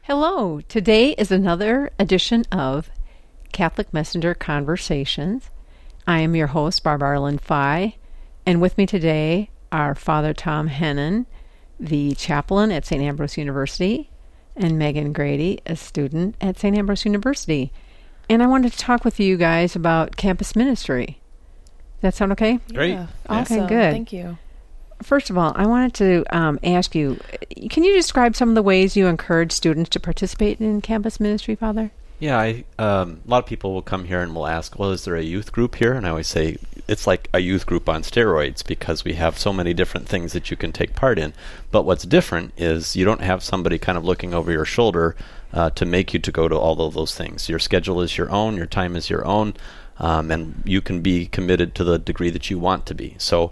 Hello. Today is another edition of Catholic Messenger Conversations. I am your host, Barb Arland-Fye, and with me today are Father Thom Hennen, the chaplain at St. Ambrose University, and Megan Grady, a student at St. Ambrose University. And I wanted to talk with you guys about campus ministry. Does that sound okay? Great. Yeah. Okay, Awesome. good. Thank you. First of all, I wanted to ask you, can you describe some of the ways you encourage students to participate in campus ministry, Father? Yeah, a lot of people will come here and will ask, well, is there a youth group here? And I always say it's like a youth group on steroids because we have so many different things that you can take part in. But what's different is you don't have somebody kind of looking over your shoulder to make you to go to all of those things. Your schedule is your own, your time is your own, and you can be committed to the degree that you want to be. So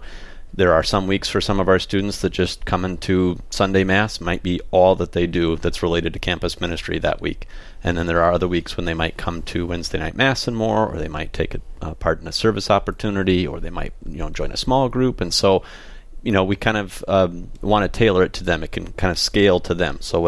there are some weeks for some of our students that just come into Sunday Mass, might be all that they do that's related to campus ministry that week. And then there are other weeks when they might come to Wednesday night Mass and more, or they might take a part in a service opportunity, or they might join a small group. And so, we kind of want to tailor it to them. It can kind of scale to them. So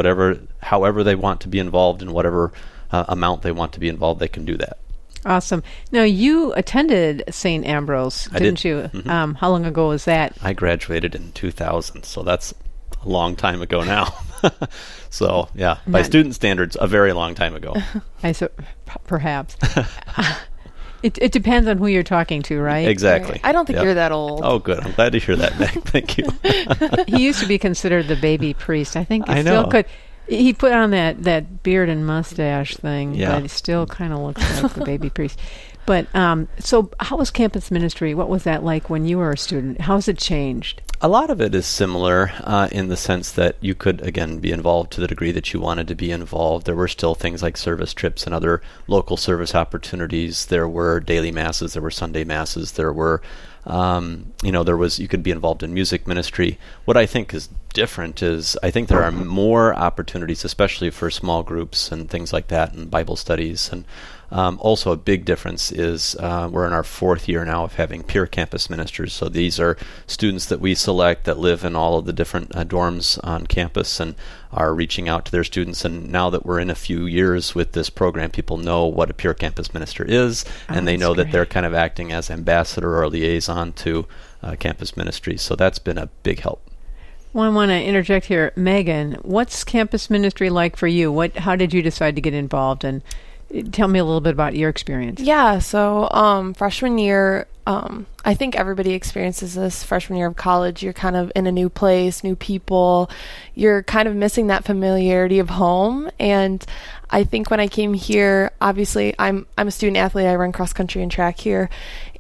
however they want to be involved in whatever amount they want to be involved, they can do that. Awesome. Now, you attended St. Ambrose, didn't you? Mm-hmm. How long ago was that? I graduated in 2000, so that's a long time ago now. So, yeah, by student standards, a very long time ago. Perhaps. It depends on who you're talking to, right? Exactly. Right. I don't think you're that old. Oh, good. I'm glad to hear that, Meg. Thank you. He used to be considered the baby priest. I think he I still know. could. He put on that beard and mustache thing, Yeah. but he still kind of looks like the baby priest. But so how was campus ministry? What was that like when you were a student? How has it changed? A lot of it is similar in the sense that you could, again, be involved to the degree that you wanted to be involved. There were still things like service trips and other local service opportunities. There were daily masses. There were Sunday masses. There were, you could be involved in music ministry. What I think is different is I think there are more opportunities, especially for small groups and things like that, and Bible studies. And also a big difference is we're in our fourth year now of having peer campus ministers. So these are students that we select that live in all of the different dorms on campus and are reaching out to their students. And now that we're in a few years with this program, people know what a peer campus minister is, and they know that they're kind of acting as ambassador or liaison to campus ministry. So that's been a big help. Well, I want to interject here. Megan, what's campus ministry like for you? How did you decide to get involved? And tell me a little bit about your experience. Yeah, so freshman year, I think everybody experiences this freshman year of college. You're kind of in a new place, new people. You're kind of missing that familiarity of home. And I think when I came here, obviously I'm a student athlete. I run cross country and track here.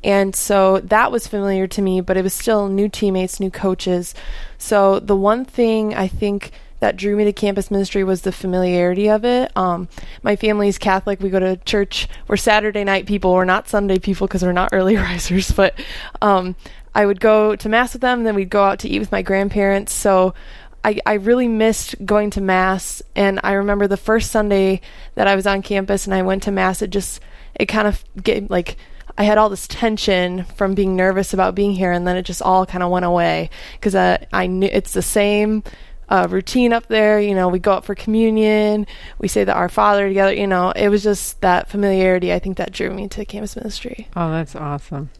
And so that was familiar to me, but it was still new teammates, new coaches. So the one thing I think that drew me to campus ministry was the familiarity of it. My family's Catholic. We go to church. We're Saturday night people. We're not Sunday people because we're not early risers. But I would go to Mass with them, then we'd go out to eat with my grandparents. So I really missed going to Mass. And I remember the first Sunday that I was on campus and I went to Mass, it kind of gave, I had all this tension from being nervous about being here, and then it just all kind of went away because I knew it's the same routine up there. We go out for communion, we say the Our Father together. It was just that familiarity, I think, that drew me to campus ministry. Oh, that's awesome.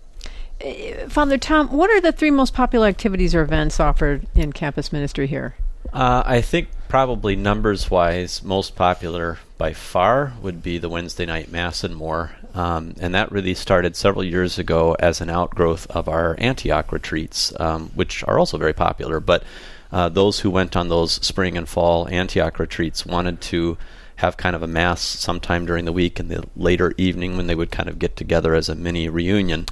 Father Thom, what are the 3 most popular activities or events offered in campus ministry here? I think probably numbers-wise, most popular by far would be the Wednesday night Mass and more. And that really started several years ago as an outgrowth of our Antioch retreats, which are also very popular. But those who went on those spring and fall Antioch retreats wanted to have kind of a Mass sometime during the week in the later evening when they would kind of get together as a mini reunion.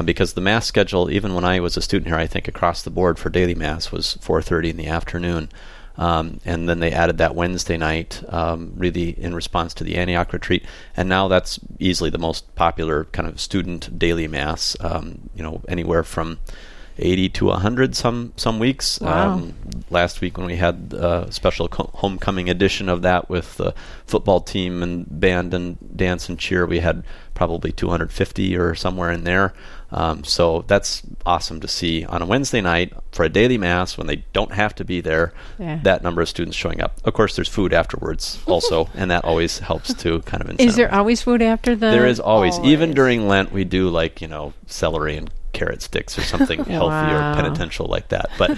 Because the Mass schedule, even when I was a student here, I think across the board for daily Mass was 4:30 in the afternoon. And then they added that Wednesday night, really in response to the Antioch retreat. And now that's easily the most popular kind of student daily Mass, anywhere from 80 to 100 some weeks. Wow. Last week when we had a special homecoming edition of that with the football team and band and dance and cheer, we had probably 250 or somewhere in there. So that's awesome to see on a Wednesday night for a daily mass when they don't have to be there, that number of students showing up. Of course, there's food afterwards also, and that always helps to kind of incentivize. Is there always food after the? There is always. Even during Lent, we do celery and carrot sticks or something healthy or penitential like that. But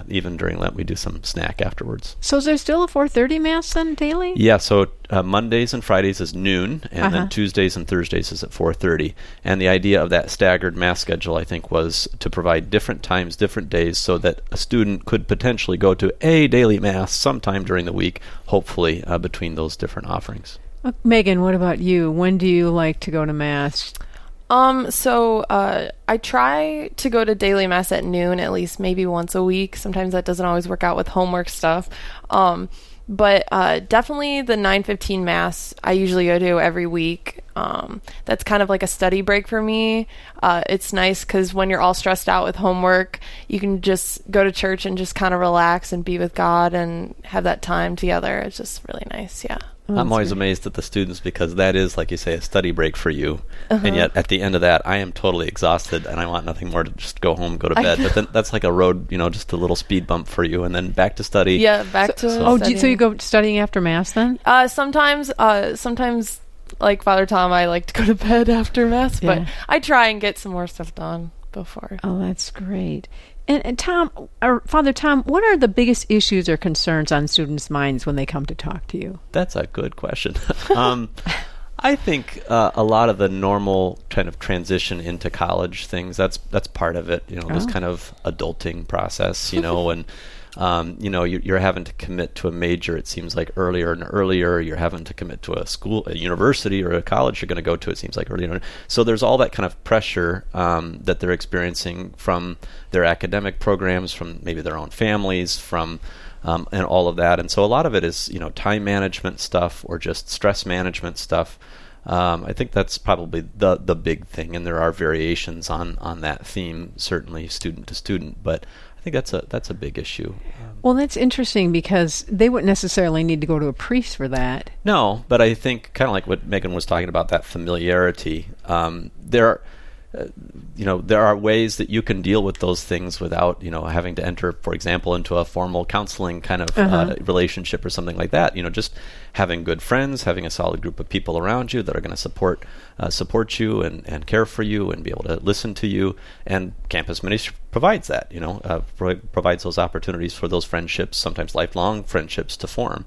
even during Lent, we do some snack afterwards. So is there still a 4:30 Mass then daily? Yeah, so Mondays and Fridays is noon, and then Tuesdays and Thursdays is at 4:30. And the idea of that staggered Mass schedule, I think, was to provide different times, different days, so that a student could potentially go to a daily Mass sometime during the week, hopefully between those different offerings. Megan, what about you? When do you like to go to Mass? So I try to go to daily Mass at noon, at least maybe once a week. Sometimes that doesn't always work out with homework stuff. But definitely the 9:15 Mass I usually go to every week. That's kind of like a study break for me. It's nice because when you're all stressed out with homework, you can just go to church and just kind of relax and be with God and have that time together. It's just really nice, yeah. I'm always amazed at the students because that is, like you say, a study break for you. And yet at the end of that, I am totally exhausted and I want nothing more to just go home, go to bed. But then that's like a road, just a little speed bump for you. And then back to study. Yeah, back to studying. So you go studying after Mass then? Sometimes like Father Thom, I like to go to bed after Mass, but I try and get some more stuff done before. Oh, that's great. And Thom, or Father Thom, what are the biggest issues or concerns on students' minds when they come to talk to you? That's a good question. I think a lot of the normal kind of transition into college things, that's part of it, this kind of adulting process, and you're having to commit to a major, it seems like earlier and earlier. You're having to commit to a university or a college you're going to go to, it seems like earlier. So there's all that kind of pressure that they're experiencing from their academic programs, from maybe their own families, from and all of that. And so a lot of it is, time management stuff or just stress management stuff. I think that's probably the big thing, and there are variations on that theme, certainly student to student, but I think that's a big issue. Well, that's interesting because they wouldn't necessarily need to go to a priest for that. No, but I think kind of like what Megan was talking about, that familiarity. There are ways that you can deal with those things without, having to enter, for example, into a formal counseling kind of relationship or something like that. Just having good friends, having a solid group of people around you that are going to support you and care for you and be able to listen to you. And campus ministry provides that, provides those opportunities for those friendships, sometimes lifelong friendships, to form.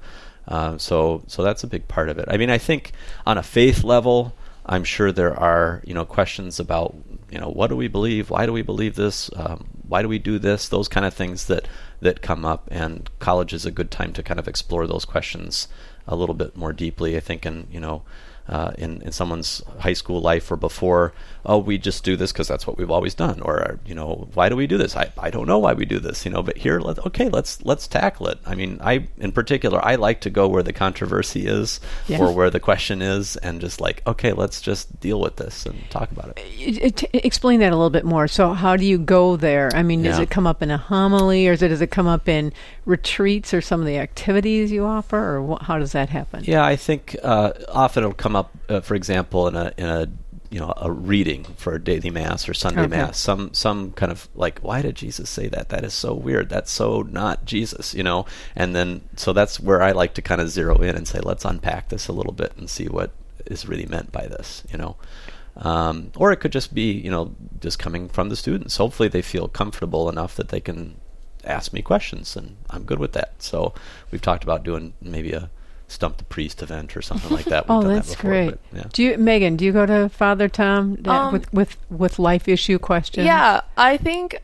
So that's a big part of it. I mean, I think on a faith level, I'm sure there are, questions about, what do we believe? Why do we believe this? Why do we do this? Those kind of things that come up, and college is a good time to kind of explore those questions a little bit more deeply. I think in someone's high school life or before, we just do this because that's what we've always done, or why do we do this? I don't know why we do this, but here let's tackle it. I mean, in particular I like to go where the controversy is, or where the question is, and just let's just deal with this and talk about it. Explain that a little bit more. So how do you go there? I mean, does it come up in a homily, or does it come up in retreats or some of the activities you offer, or how does that happen? Yeah, I think often it'll come up, for example, in a reading for a daily Mass or Sunday Mass. Some kind of why did Jesus say that? That is so weird. That's so not Jesus, And then so that's where I like to kind of zero in and say, let's unpack this a little bit and see what is really meant by this, Or it could just be, just coming from the students. Hopefully they feel comfortable enough that they can ask me questions, and I'm good with that. So we've talked about doing maybe a Stump the Priest event or something like that. Oh, that's great. But, yeah. Megan, do you go to Father Thom with life issue questions? Yeah, I think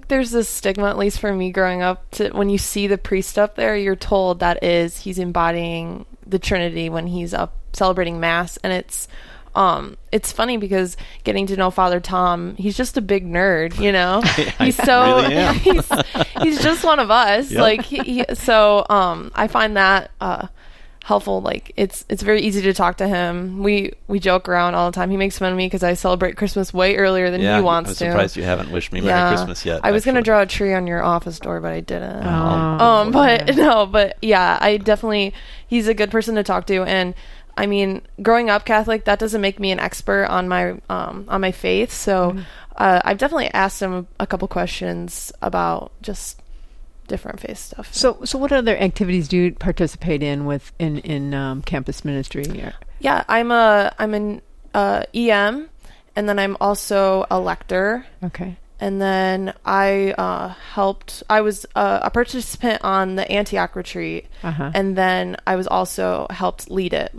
there's this stigma, at least for me growing up, to when you see the priest up there, you're told he's embodying the Trinity when he's up celebrating Mass, and it's funny because getting to know Father Thom, he's just a big nerd, He's so really he's just one of us. Yep. I find that helpful. It's very easy to talk to him. We joke around all the time. He makes fun of me because I celebrate Christmas way earlier than he wants to. I'm surprised you haven't wished me Merry Christmas yet. I was going to draw a tree on your office door, but I didn't. I definitely, he's a good person to talk to, and I mean, growing up Catholic, that doesn't make me an expert on my faith. So I've definitely asked him a couple questions about just different faith stuff. So what other activities do you participate in in campus ministry? Yeah, I'm an EM, and then I'm also a lector. Okay. And then I was a participant on the Antioch retreat, and then I was also helped lead it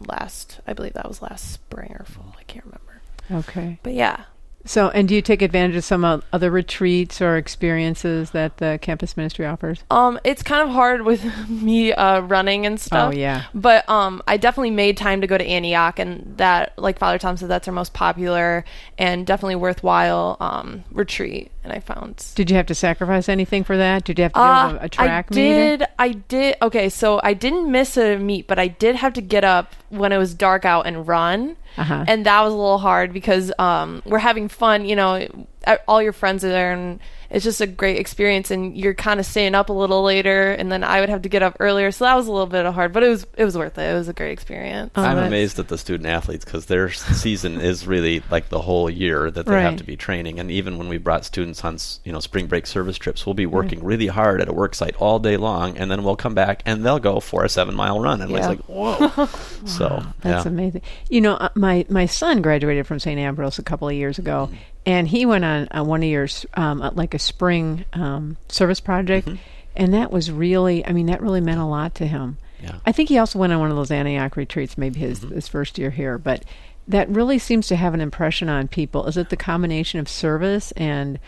I believe that was last spring or fall, I can't remember. Okay. But yeah. So, and do you take advantage of some other retreats or experiences that the campus ministry offers? It's kind of hard with me running and stuff. Oh, yeah. But I definitely made time to go to Antioch, and that, like Father Thom said, that's our most popular and definitely worthwhile retreat. And I found. Did you have to sacrifice anything for that? Did you have to do a track meet? I did. Okay, so I didn't miss a meet, but I did have to get up when it was dark out and run. And that was a little hard because we're having fun, all your friends are there, and it's just a great experience, and you're kind of staying up a little later, and then I would have to get up earlier, so that was a little bit hard, but it was worth it. It was a great experience. I'm amazed at the student athletes because their season is really like the whole year that they have to be training, and even when we brought students on spring break service trips, we'll be working really hard at a work site all day long, and then we'll come back and they'll go for a 7-mile run, and it's like, whoa. Wow, so that's amazing. My son graduated from St. Ambrose a couple of years ago, and he went on one of your like a spring service project, and that was really, that really meant a lot to him. Yeah. I think he also went on one of those Antioch retreats, maybe his first year here, but that really seems to have an impression on people. Is it the combination of service and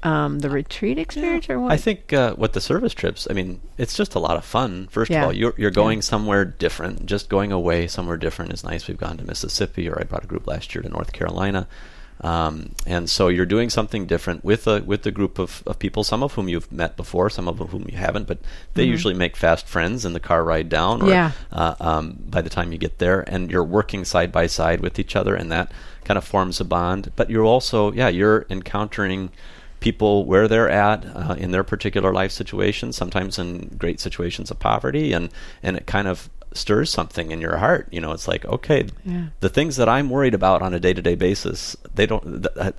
the retreat experience, or what? I think with the service trips, it's just a lot of fun. First of all, you're going somewhere different. Just going away somewhere different is nice. We've gone to Mississippi, or I brought a group last year to North Carolina. And so you're doing something different with a group of people, some of whom you've met before, some of whom you haven't, but they usually make fast friends in the car ride down, or by the time you get there, and you're working side by side with each other, and that kind of forms a bond. But you're also, you're encountering people where they're at in their particular life situations, sometimes in great situations of poverty, and it kind of stirs something in your heart. It's like, okay, the things that I'm worried about on a day-to-day basis, they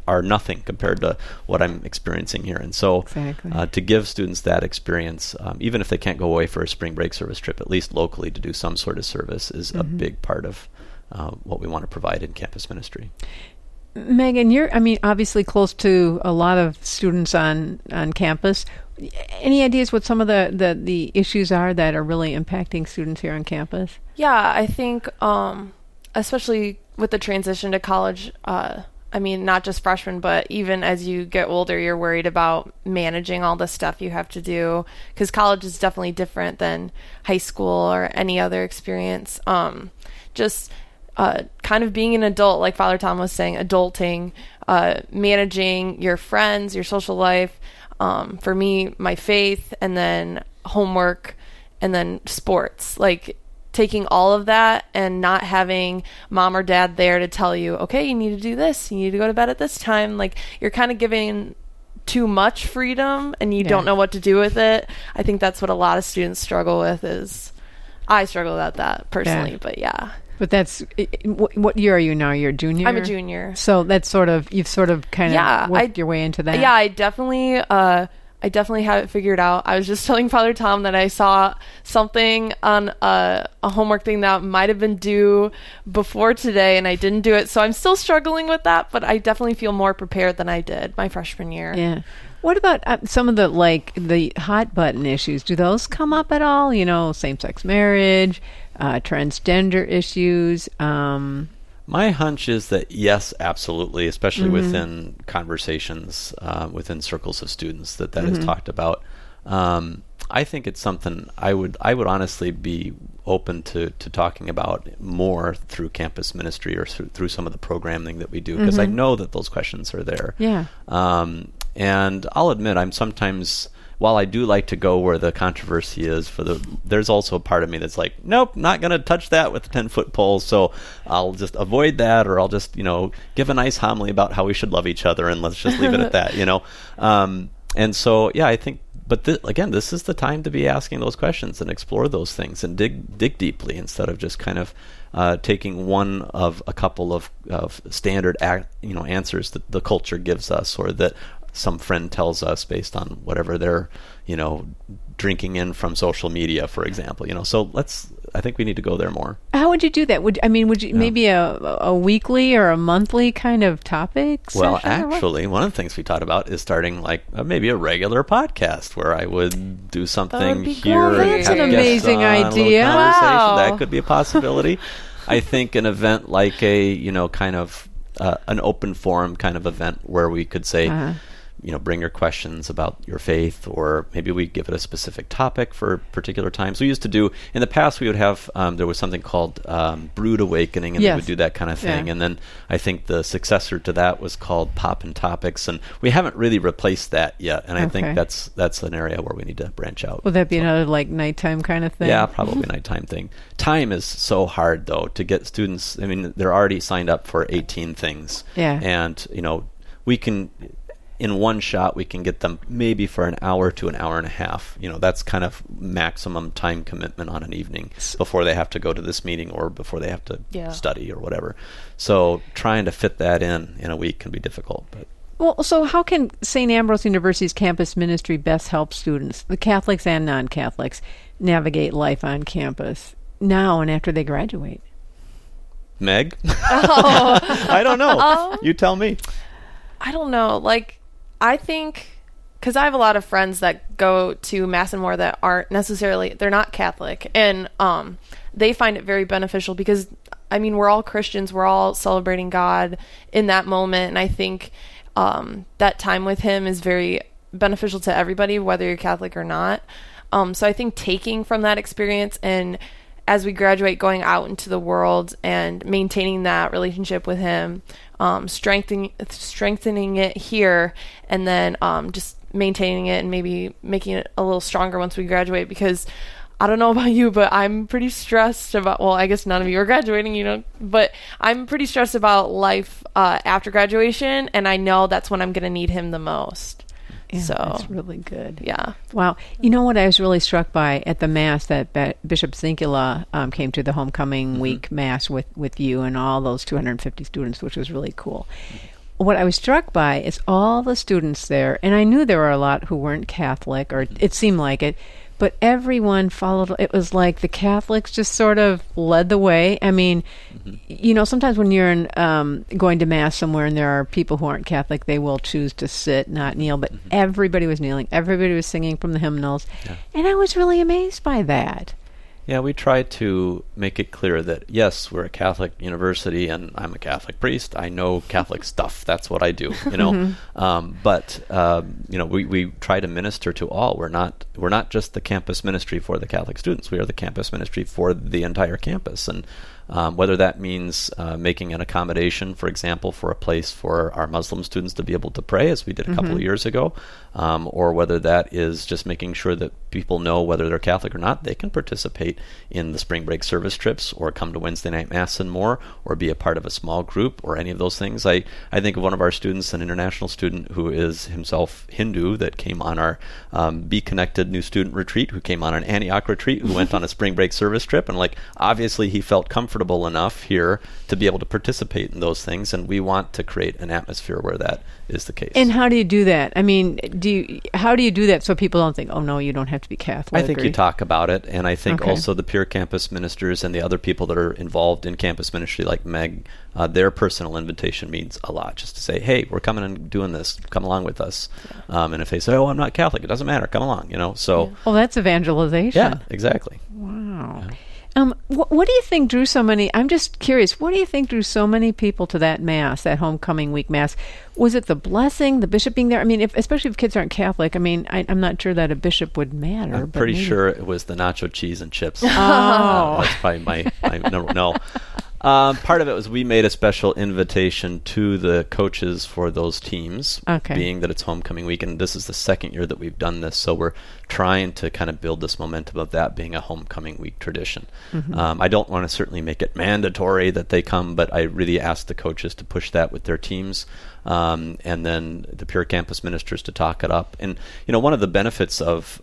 are nothing compared to what I'm experiencing here. And so to give students that experience, even if they can't go away for a spring break service trip, at least locally to do some sort of service is a big part of what we want to provide in campus ministry. Megan, you're, obviously close to a lot of students on campus. Any ideas what some of the issues are that are really impacting students here on campus? Yeah, I think especially with the transition to college, not just freshmen, but even as you get older, you're worried about managing all the stuff you have to do, because college is definitely different than high school or any other experience. Kind of being an adult, like Father Thom was saying, adulting, managing your friends, your social life, for me, my faith, and then homework, and then sports. Like taking all of that and not having mom or dad there to tell you, okay, you need to do this, you need to go to bed at this time. Like you're kind of giving too much freedom and you don't know what to do with it. I think that's what a lot of students struggle with. I struggle with that personally, but yeah. But that's, what year are you now? You're a junior? I'm a junior. So that's you've sort of kind of worked your way into that? Yeah, I definitely have it figured out. I was just telling Father Thom that I saw something on a homework thing that might have been due before today, and I didn't do it. So I'm still struggling with that, but I definitely feel more prepared than I did my freshman year. Yeah. What about some of the hot button issues? Do those come up at all? Same-sex marriage, transgender issues. My hunch is that yes, absolutely, especially within conversations, within circles of students, that is talked about. I think it's something I would honestly be open to talking about more through campus ministry or through some of the programming that we do, because I know that those questions are there. Yeah. And I'll admit, I'm sometimes, while I do like to go where the controversy is, there's also a part of me that's like, nope, not going to touch that with a 10-foot pole, so I'll just avoid that, or I'll just, give a nice homily about how we should love each other, and let's just leave it at that, And so, I think But again, this is the time to be asking those questions and explore those things and dig deeply instead of just kind of taking one of a couple of standard answers that the culture gives us or that some friend tells us based on whatever they're drinking in from social media, for example. So I think we need to go there more. How would you do that? Would you maybe a weekly or a monthly kind of topic? Well, actually, one of the things we talked about is starting like maybe a regular podcast where I would do something here. That's an amazing idea. Wow. That could be a possibility. I think an event like a kind of an open forum kind of event where we could say. Bring your questions about your faith, or maybe we give it a specific topic for particular times. We used to do, in the past, we would have, there was something called Brood Awakening, and we would do that kind of thing. Yeah. And then I think the successor to that was called Poppin' Topics, and we haven't really replaced that yet. And I think that's an area where we need to branch out. Would that be another like nighttime kind of thing? Yeah, probably nighttime thing. Time is so hard, though, to get students. I mean, they're already signed up for 18 things. Yeah. And, we can... In one shot, we can get them maybe for an hour to an hour and a half. That's kind of maximum time commitment on an evening before they have to go to this meeting or before they have to study or whatever. So trying to fit that in a week can be difficult. But well, so how can St. Ambrose University's campus ministry best help students, the Catholics and non-Catholics, navigate life on campus now and after they graduate? Meg? I don't know. You tell me. I don't know. I think, because I have a lot of friends that go to Mass and more that aren't necessarily, they're not Catholic, and they find it very beneficial because, we're all Christians, we're all celebrating God in that moment, and I think that time with Him is very beneficial to everybody, whether you're Catholic or not. So I think taking from that experience and as we graduate, going out into the world and maintaining that relationship with Him, strengthening it here, and then just maintaining it and maybe making it a little stronger once we graduate. Because I don't know about you, but I'm pretty stressed about, well, I guess none of you are graduating, but I'm pretty stressed about life after graduation, and I know that's when I'm going to need Him the most. Yeah, so that's really good. Yeah. Wow. You know what I was really struck by at the Mass that Bishop Zinkula came to, the homecoming week Mass with you and all those 250 students, which was really cool. What I was struck by is all the students there, and I knew there were a lot who weren't Catholic, or it seemed like it, but everyone followed. It was like the Catholics just sort of led the way. Sometimes when you're going to Mass somewhere and there are people who aren't Catholic, they will choose to sit, not kneel, but everybody was kneeling. Everybody was singing from the hymnals. Yeah. And I was really amazed by that. Yeah, we try to make it clear that, yes, we're a Catholic university and I'm a Catholic priest. I know Catholic stuff. That's what I do, But we try to minister to all. We're not just the campus ministry for the Catholic students. We are the campus ministry for the entire campus. And whether that means making an accommodation, for example, for a place for our Muslim students to be able to pray, as we did a couple of years ago, or whether that is just making sure that people know whether they're Catholic or not, they can participate in the spring break service trips or come to Wednesday night Mass and more, or be a part of a small group or any of those things. I think of one of our students, an international student who is himself Hindu, that came on our Be Connected New Student Retreat, who came on an Antioch retreat, who went on a spring break service trip, and obviously he felt comfortable enough here to be able to participate in those things, and we want to create an atmosphere where that is the case. And how do you do that? How do you do that so people don't think, oh no, you don't have to be Catholic? I think you talk about it, and I think also the peer campus ministers and the other people that are involved in campus ministry, like Meg, their personal invitation means a lot, just to say, hey, we're coming and doing this, come along with us. And if they say, oh, I'm not Catholic, it doesn't matter, come along, So well, that's evangelization. Yeah, exactly. Wow. Yeah. What do you think drew so many? I'm just curious. What do you think drew so many people to that Mass, that homecoming week Mass? Was it the blessing, the bishop being there? Especially if kids aren't Catholic. I'm not sure that a bishop would matter. I'm pretty sure it was the nacho cheese and chips. Oh, that's probably my no. Part of it was we made a special invitation to the coaches for those teams, being that it's homecoming week, and this is the second year that we've done this, so we're trying to kind of build this momentum of that being a homecoming week tradition. I don't want to certainly make it mandatory that they come, but I really ask the coaches to push that with their teams, and then the Pure Campus ministers to talk it up. And one of the benefits of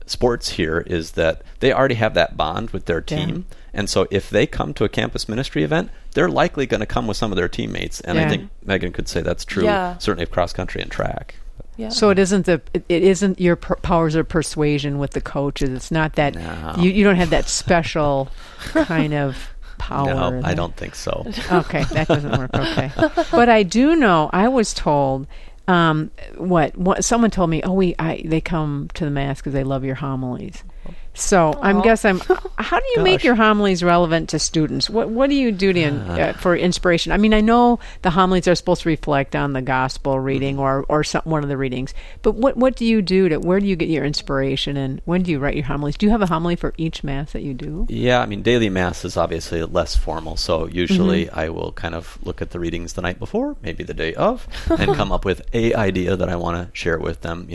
sports here is that they already have that bond with their team. And so if they come to a campus ministry event, they're likely going to come with some of their teammates. And I think Megan could say that's true, certainly of cross country and track. Yeah. So it isn't your powers of persuasion with the coaches. It's not that you don't have that special kind of power. No, I don't think so. Okay, that doesn't work. Okay. But I do know, I was told, what someone told me, they come to the Mass because they love your homilies. So how do you make your homilies relevant to students? What do you do for inspiration? I mean, I know the homilies are supposed to reflect on the gospel reading or one of the readings, but what do you do where do you get your inspiration, and when do you write your homilies? Do you have a homily for each Mass that you do? Yeah, I mean, daily Mass is obviously less formal, so usually I will kind of look at the readings the night before, maybe the day of, and come up with a idea that I want to share with them,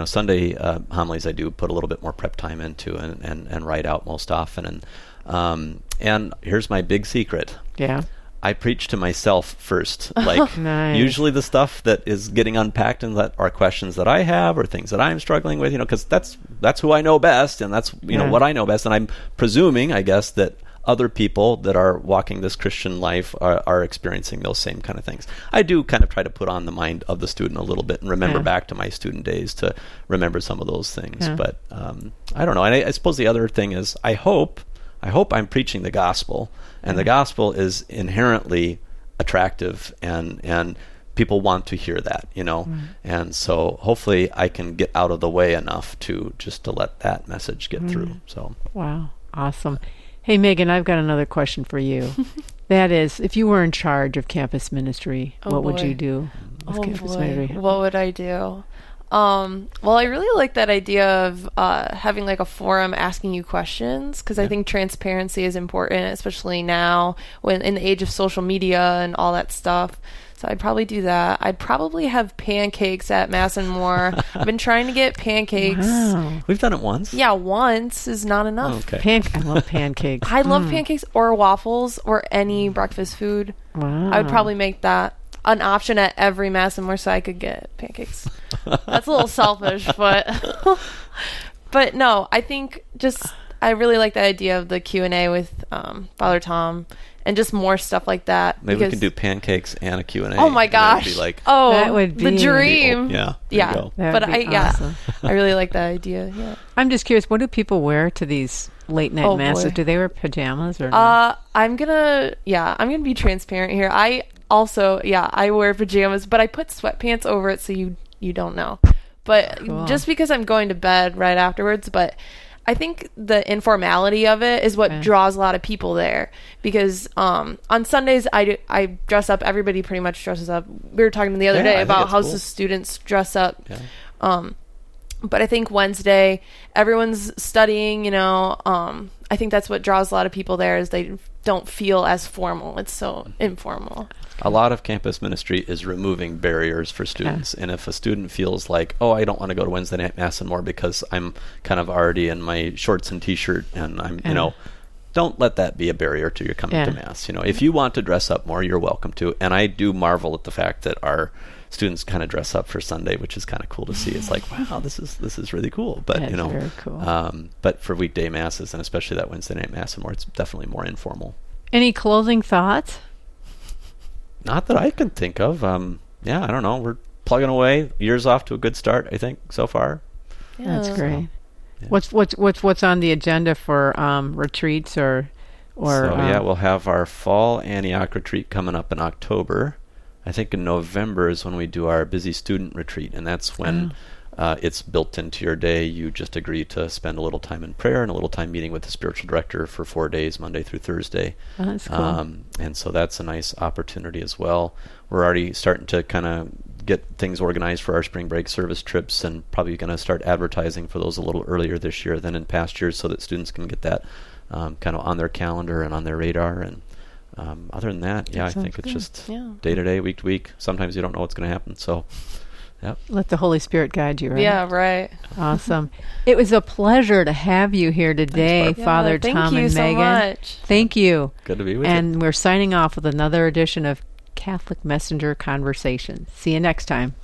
Sunday homilies I do put a little bit more prep time into and write out most often. And here's my big secret. Yeah. I preach to myself first. Nice. Usually the stuff that is getting unpacked and that are questions that I have or things that I'm struggling with, because that's who I know best, and that's what I know best. And I'm presuming, I guess, that other people that are walking this Christian life are experiencing those same kind of things. I do kind of try to put on the mind of the student a little bit and remember back to my student days to remember some of those things. But I don't know. And I suppose the other thing is I hope I'm preaching the gospel, and the gospel is inherently attractive and people want to hear that, and so hopefully I can get out of the way enough to let that message get through. So wow, awesome. Hey, Megan, I've got another question for you. That is, if you were in charge of campus ministry, what would you do with campus ministry? What would I do? Well, I really like that idea of having like a forum asking you questions, because I think transparency is important, especially now when in the age of social media and all that stuff. So I'd probably do that. I'd probably have pancakes at Mass and More. I've been trying to get pancakes. Wow. We've done it once. Yeah, once is not enough. Okay. I love pancakes. I love pancakes or waffles or any breakfast food. Wow. I would probably make that an option at every Mass and More so I could get pancakes. That's a little selfish, but no, I think I really like the idea of the Q&A with Father Thom. And just more stuff like that. Maybe we can do pancakes and a Q&A. Oh my gosh! That would be the dream. Yeah. But awesome. I really like that idea. Yeah. I'm just curious. What do people wear to these late night masses? Boy. Do they wear pajamas or? No? I'm gonna be transparent here. I wear pajamas, but I put sweatpants over it so you don't know. But cool. Just because I'm going to bed right afterwards, but. I think the informality of it is what draws a lot of people there, because on Sundays I dress up. Everybody pretty much dresses up. We were talking the other day about how the students dress up. Yeah. But I think Wednesday everyone's studying. I think that's what draws a lot of people there is they don't feel as formal. It's so informal. A lot of campus ministry is removing barriers for students. And if a student feels like, I don't want to go to Wednesday night Mass and More because I'm kind of already in my shorts and t-shirt and I'm, don't let that be a barrier to your coming to Mass. If you want to dress up more, you're welcome to. And I do marvel at the fact that our students kind of dress up for Sunday, which is kind of cool to see. It's like, wow, this is really cool. But very cool. But for weekday masses and especially that Wednesday night Mass and More, it's definitely more informal. Any closing thoughts? Not that I can think of. I don't know. We're plugging away. Year's off to a good start, I think, so far. Yeah. That's great. What's on the agenda for retreats or? We'll have our fall Antioch retreat coming up in October. I think in November is when we do our busy student retreat, and that's when it's built into your day. You just agree to spend a little time in prayer and a little time meeting with the spiritual director for 4 days, Monday through Thursday. Oh, that's cool. And so that's a nice opportunity as well. We're already starting to kind of get things organized for our spring break service trips, and probably going to start advertising for those a little earlier this year than in past years so that students can get that kind of on their calendar and on their radar. And other than that, I think it's just day to day, week to week. Sometimes you don't know what's going to happen. So, let the Holy Spirit guide you, right? Yeah, right. Awesome. It was a pleasure to have you here today, Thanks, Father Thom and Megan. Thank you so much. Thank you. Good to be with you. And we're signing off with another edition of Catholic Messenger Conversations. See you next time.